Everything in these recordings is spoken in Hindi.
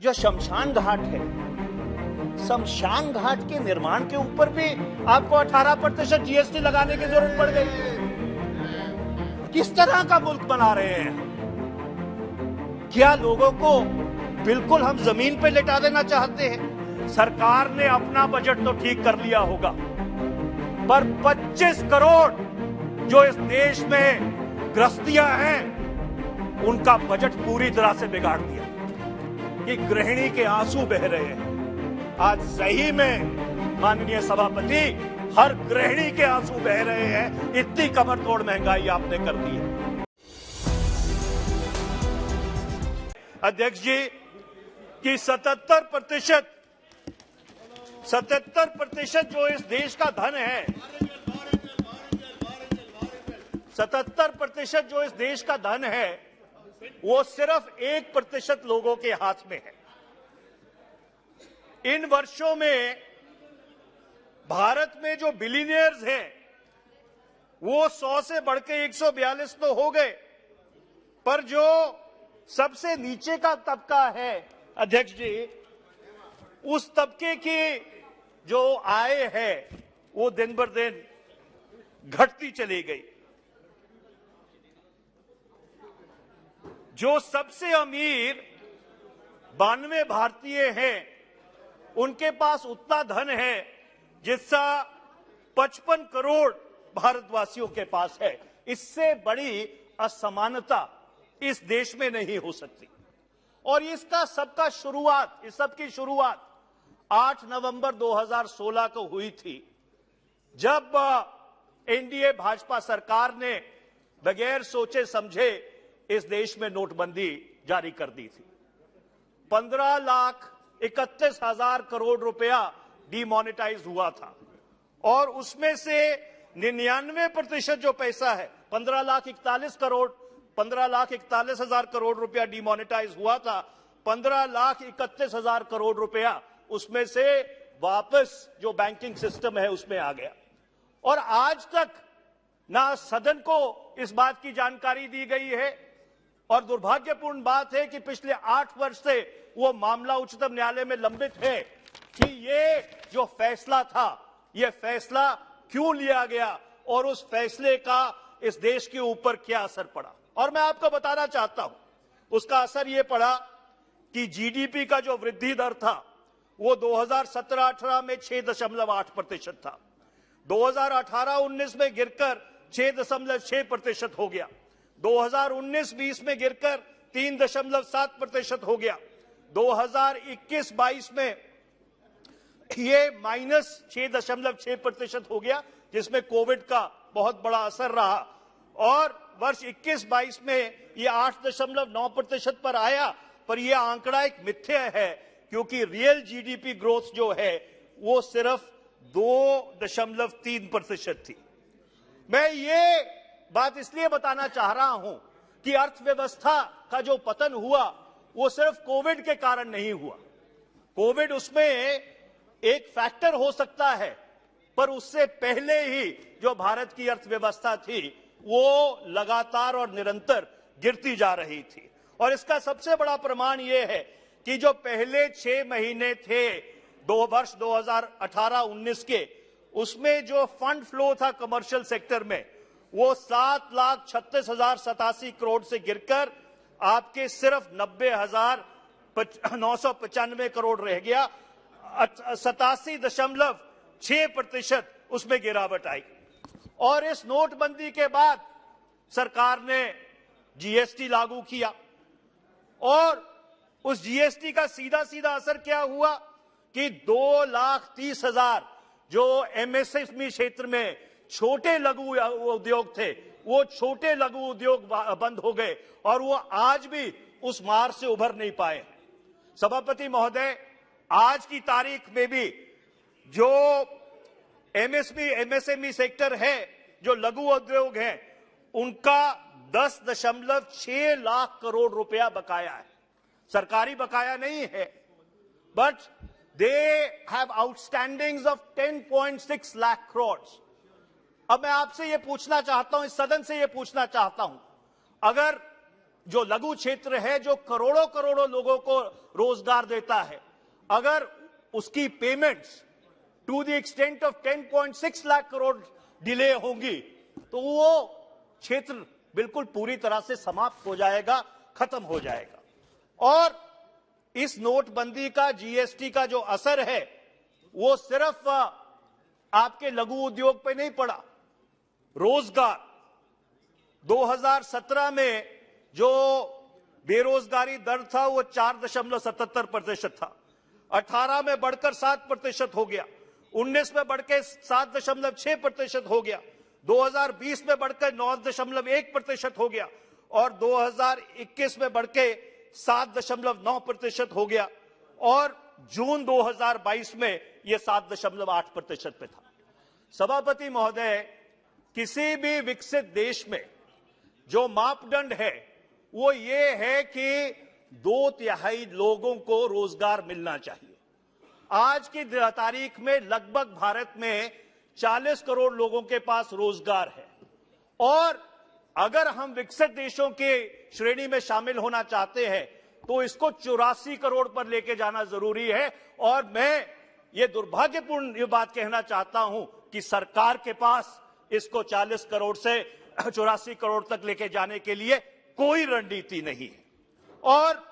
जो शमशान घाट है, शमशान घाट के निर्माण के ऊपर भी आपको 18% जीएसटी लगाने की जरूरत पड़ गई। किस तरह का मुल्क बना रहे हैं? क्या लोगों को बिल्कुल हम जमीन पे लेटा देना चाहते हैं? सरकार ने अपना बजट तो ठीक कर लिया होगा, पर 25 करोड़ जो इस देश में गृहस्थियां हैं, उनका बजट पूरी तरह से बिगाड़ दिया कि गृहिणी के आंसू बह रहे हैं। आज सही में माननीय सभापति, हर गृहिणी के आंसू बह रहे हैं, इतनी कमर तोड़ महंगाई आपने कर दी है। अध्यक्ष जी कि 77% जो इस देश का धन है, 77% जो इस देश का धन है, वो सिर्फ 1% लोगों के हाथ में है। इन वर्षों में भारत में जो बिलियनियर्स हैं, वो 100 से बढ़ के 142 तो हो गए, पर जो सबसे नीचे का तबका है अध्यक्ष जी, उस तबके की जो आय है वो दिन बर दिन घटती चली गई। जो सबसे अमीर 92 भारतीय हैं, उनके पास उतना धन है जितना 55 करोड़ भारतवासियों के पास है। इससे बड़ी असमानता इस देश में नहीं हो सकती। और इसका सबका शुरुआत, इस सब की शुरुआत 8 नवंबर 2016 को हुई थी, जब एनडीए भाजपा सरकार ने बगैर सोचे समझे इस देश में नोटबंदी जारी कर दी थी। 15,31,000 करोड़ रुपया डिमोनेटाइज हुआ था और उसमें से 99% जो पैसा है, 15,41,000 करोड़ रुपया डिमोनेटाइज हुआ था। 15,31,000 करोड़ रुपया उसमें से वापस जो बैंकिंग सिस्टम है उसमें आ गया। और आज तक ना सदन को इस बात की जानकारी दी गई है, और दुर्भाग्यपूर्ण बात है कि पिछले 8 वर्ष से वो मामला उच्चतम न्यायालय में लंबित है कि ये जो फैसला था, ये फैसला क्यों लिया गया और उस फैसले का इस देश के ऊपर क्या असर पड़ा। और मैं आपको बताना चाहता हूं, उसका असर ये पड़ा कि जीडीपी का जो वृद्धि दर था वो 2017-18 में 6.8% था, 2018-19 में गिरकर 6.6% हो गया, 2019-20 में गिरकर 3.7% हो गया, 2021-22 में ये -6.6% हो गया, जिसमें कोविड का बहुत बड़ा असर रहा, और वर्ष 21-22 में ये 8.9% पर आया। पर यह आंकड़ा एक मिथ्या है, क्योंकि रियल जीडीपी ग्रोथ जो है वो सिर्फ 2.3% थी। मैं ये बात इसलिए बताना चाह रहा हूं कि अर्थव्यवस्था का जो पतन हुआ वो सिर्फ कोविड के कारण नहीं हुआ। कोविड उसमें एक फैक्टर हो सकता है, पर उससे पहले ही जो भारत की अर्थव्यवस्था थी वो लगातार और निरंतर गिरती जा रही थी। और इसका सबसे बड़ा प्रमाण यह है कि जो पहले 6 महीने थे वर्ष 2018-19 के, उसमें जो फंड फ्लो था कमर्शियल सेक्टर में, वो 7,36,087 करोड़ से गिरकर आपके सिर्फ 90,995 करोड़ रह गया। 87.6% उसमें गिरावट आई। और इस नोटबंदी के बाद सरकार ने जीएसटी लागू किया, और उस जीएसटी का सीधा सीधा असर क्या हुआ कि 2,30,000 जो एमएसएमई क्षेत्र में छोटे लघु उद्योग थे, वो छोटे लघु उद्योग बंद हो गए और वो आज भी उस मार से उभर नहीं पाए। सभापति महोदय, आज की तारीख में भी जो एमएसएमई सेक्टर है, जो लघु उद्योग हैं, उनका 10.6 लाख करोड़ रुपया बकाया है। सरकारी बकाया नहीं है, but they have outstandings of 10.6 lakh crore. अब मैं आपसे ये पूछना चाहता हूं, इस सदन से ये पूछना चाहता हूं, अगर जो लघु क्षेत्र है, जो करोड़ों करोड़ों लोगों को रोजगार देता है, अगर उसकी payments to the extent of 10.6 lakh crore delay होंगी तो वो क्षेत्र बिल्कुल पूरी तरह से समाप्त हो जाएगा, खत्म हो जाएगा। और इस नोटबंदी का, जीएसटी का जो असर है वो सिर्फ आपके लघु उद्योग पे नहीं पड़ा। रोजगार 2017 में जो बेरोजगारी दर था वो 4.77% था, 18 में बढ़कर 7% हो गया, 19 में बढ़कर 7.6% हो गया, 2020 में बढ़कर 9.1% हो गया और 2021 में बढ़कर 7.9% हो गया और जून 2022 में यह 7.8% पे था। सभापति महोदय, किसी भी विकसित देश में जो मापदंड है वो ये है कि 2/3 लोगों को रोजगार मिलना चाहिए। आज की तारीख में लगभग भारत में 40 करोड़ लोगों के पास रोजगार है और अगर हम विकसित देशों के श्रेणी में शामिल होना चाहते हैं तो इसको 84 करोड़ पर लेके जाना जरूरी है। और मैं ये दुर्भाग्यपूर्ण ये बात कहना चाहता हूं कि सरकार के पास इसको 40 करोड़ से 84 करोड़ तक लेके जाने के लिए कोई रणनीति नहीं है। और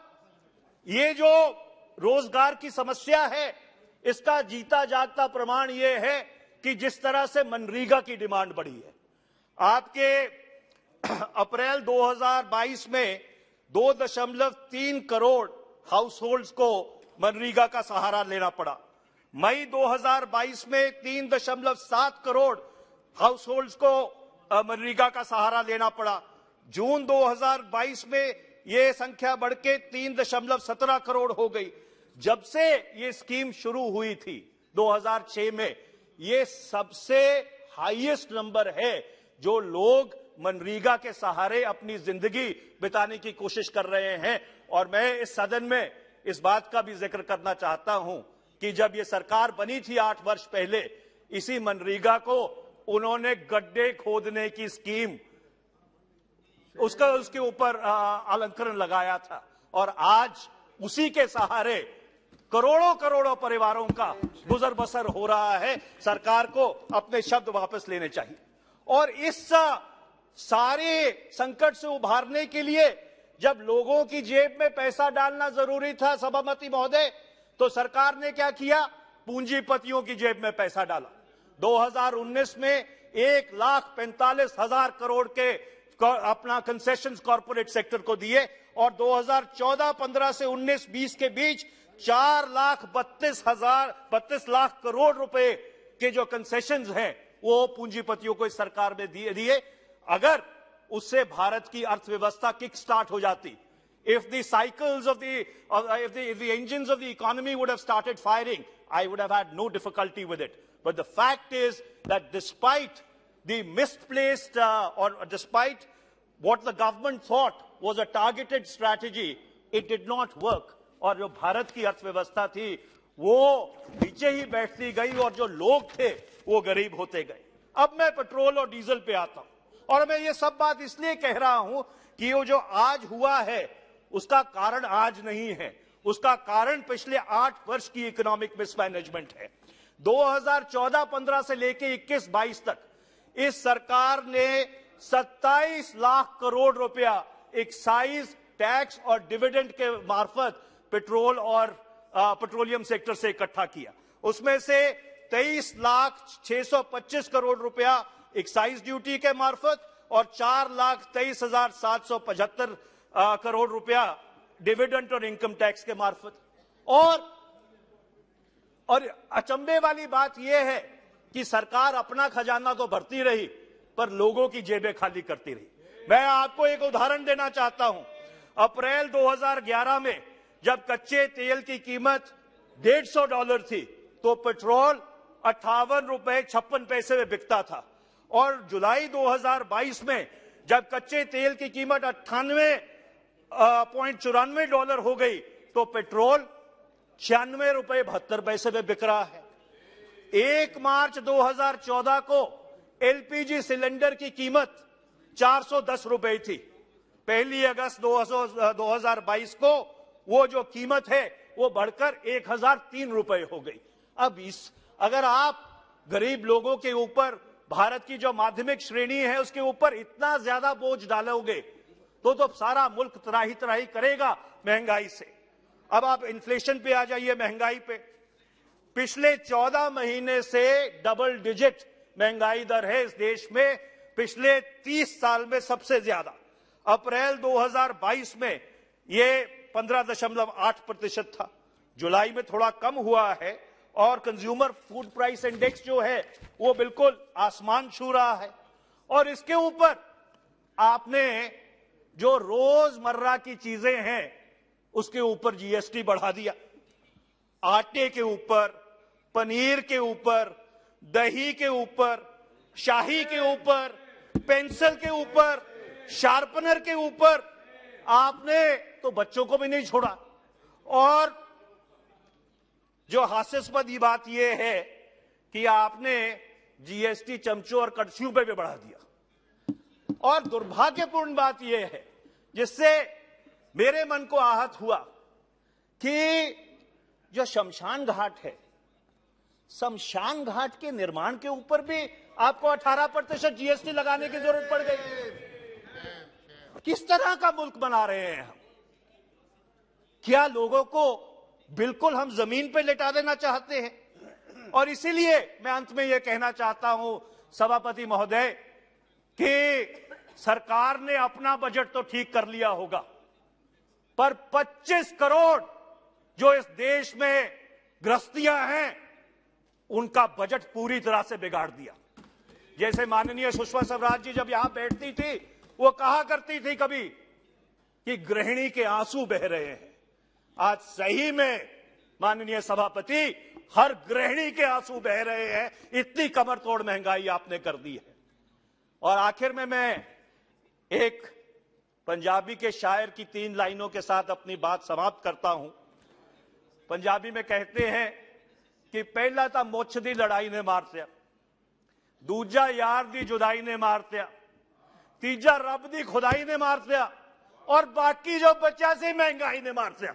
ये जो रोजगार की समस्या है, इसका जीता जागता प्रमाण ये है कि जिस तरह से मनरेगा की डिमांड बढ़ी है। आपके अप्रैल 2022 में 2.3 करोड़ हाउसहोल्ड्स को मनरेगा का सहारा लेना पड़ा। मई 2022 में 3.7 करोड़ हाउसहोल्ड्स को मनरेगा का सहारा लेना पड़ा। जून 2022 में यह संख्या बढ़ के 3.17 करोड़ हो गई। जब से ये स्कीम शुरू हुई थी 2006 में, ये सबसे हाईएस्ट नंबर है जो लोग मनरेगा के सहारे अपनी जिंदगी बिताने की कोशिश कर रहे हैं। और मैं इस सदन में इस बात का भी जिक्र करना चाहता हूं कि जब ये सरकार बनी थी 8 वर्ष पहले, इसी मनरेगा को उन्होंने गड्ढे खोदने की स्कीम उसके ऊपर अलंकरण लगाया था और आज उसी के सहारे करोड़ों करोड़ों परिवारों का गुजर बसर हो रहा है। सरकार को अपने शब्द वापस लेने चाहिए। और इस सारे संकट से उभारने के लिए जब लोगों की जेब में पैसा डालना जरूरी था सभापति महोदय, तो सरकार ने क्या किया? पूंजीपतियों की जेब में पैसा डाला। 2019 में 1,45,000 करोड़ के अपना कंसेशंस कॉर्पोरेट सेक्टर को दिए और 2014-15 से 19-20 के बीच 4,32 लाख करोड़ रुपए के जो कंसेशंस हैं वो पूंजीपतियों को इस सरकार में दिए। अगर उससे भारत की अर्थव्यवस्था किक स्टार्ट हो जाती, if the cycles of if the engines of the economy would have started firing, I would have had no difficulty with it. But the fact is that despite the misplaced or despite what the government thought was a targeted strategy, it did not work. और जो भारत की अर्थव्यवस्था थी वो नीचे ही बैठती गई और जो लोग थे वो गरीब होते गए। अब मैं पेट्रोल और डीजल पे आता हूं और मैं ये सब बात इसलिए कह रहा हूं कि वो जो आज हुआ है उसका कारण आज नहीं है, उसका कारण पिछले 8 वर्ष की इकोनॉमिक मिसमैनेजमेंट है। 2014-15 से लेके 21-22 तक इस सरकार ने 27 लाख करोड़ रुपया एक्साइज टैक्स और डिविडेंड के मार्फत पेट्रोल और पेट्रोलियम सेक्टर से इकट्ठा किया। उसमें से 23,625 करोड़ रुपया एक्साइज ड्यूटी के मार्फत और 4,23,775 करोड़ रुपया डिविडेंड और इनकम टैक्स के मार्फत। और अचंभे वाली बात यह है कि सरकार अपना खजाना तो भरती रही पर लोगों की जेबें खाली करती रही। मैं आपको एक उदाहरण देना चाहता हूं। अप्रैल 2011 में जब कच्चे तेल की कीमत $150 थी तो पेट्रोल 58 रुपए 56 पैसे में बिकता था और जुलाई 2022 में जब कच्चे तेल की कीमत $98.94 हो गई तो पेट्रोल 96 रुपए 72 पैसे में बिक रहा है। 1 मार्च 2014 को एलपीजी सिलेंडर की कीमत 410 रुपए थी 1 अगस्त 2022 को वो जो कीमत है वो बढ़कर 1003 रुपए हो गई। अब अगर आप गरीब लोगों के ऊपर, भारत की जो माध्यमिक श्रेणी है उसके ऊपर इतना ज्यादा बोझ डालोगे तो सारा मुल्क त्राही त्राही करेगा महंगाई से। अब आप इन्फ्लेशन पे आ जाइए, महंगाई पे। पिछले 14 महीने से डबल डिजिट महंगाई दर है इस देश में, पिछले 30 साल में सबसे ज्यादा। अप्रैल 2022 में ये 15.8% था, जुलाई में थोड़ा कम हुआ है और कंज्यूमर फूड प्राइस इंडेक्स जो है वो बिल्कुल आसमान छू रहा है। और इसके ऊपर आपने जो रोजमर्रा की चीजें हैं उसके ऊपर जीएसटी बढ़ा दिया। आटे के ऊपर, पनीर के ऊपर, दही के ऊपर, शाही के ऊपर, पेंसिल के ऊपर, शार्पनर के ऊपर आपने तो बच्चों को भी नहीं छोड़ा। और जो हास्यास्पद बात यह है कि आपने जीएसटी चमचों और कड़छियों पे भी बढ़ा दिया। और दुर्भाग्यपूर्ण बात यह है, जिससे मेरे मन को आहत हुआ, कि जो शमशान घाट है, शमशान घाट के निर्माण के ऊपर भी आपको 18% जीएसटी लगाने की जरूरत पड़ गई। किस तरह का मुल्क बना रहे हैं हम? क्या लोगों को बिल्कुल हम जमीन पे लेटा देना चाहते हैं? और इसीलिए मैं अंत में यह कहना चाहता हूं सभापति महोदय कि सरकार ने अपना बजट तो ठीक कर लिया होगा, पर 25 करोड़ जो इस देश में गृहस्थियां हैं उनका बजट पूरी तरह से बिगाड़ दिया। जैसे माननीय सुषमा स्वराज जी जब यहां बैठती थी, वो कहा करती थी कभी कि गृहिणी के आंसू बह रहे हैं। आज सही में माननीय सभापति, हर गृहिणी के आंसू बह रहे हैं, इतनी कमर तोड़ महंगाई आपने कर दी है। और आखिर में मैं एक पंजाबी के शायर की 3 लाइनों के साथ अपनी बात समाप्त करता हूं। पंजाबी में कहते हैं कि पहला तो मुछ दी लड़ाई ने मारत्या, दूजा यार दी जुदाई ने मारत्या, तीजा रब दी खुदाई ने मारत्या, और बाकी जो बचा सी महंगाई ने मारत्या।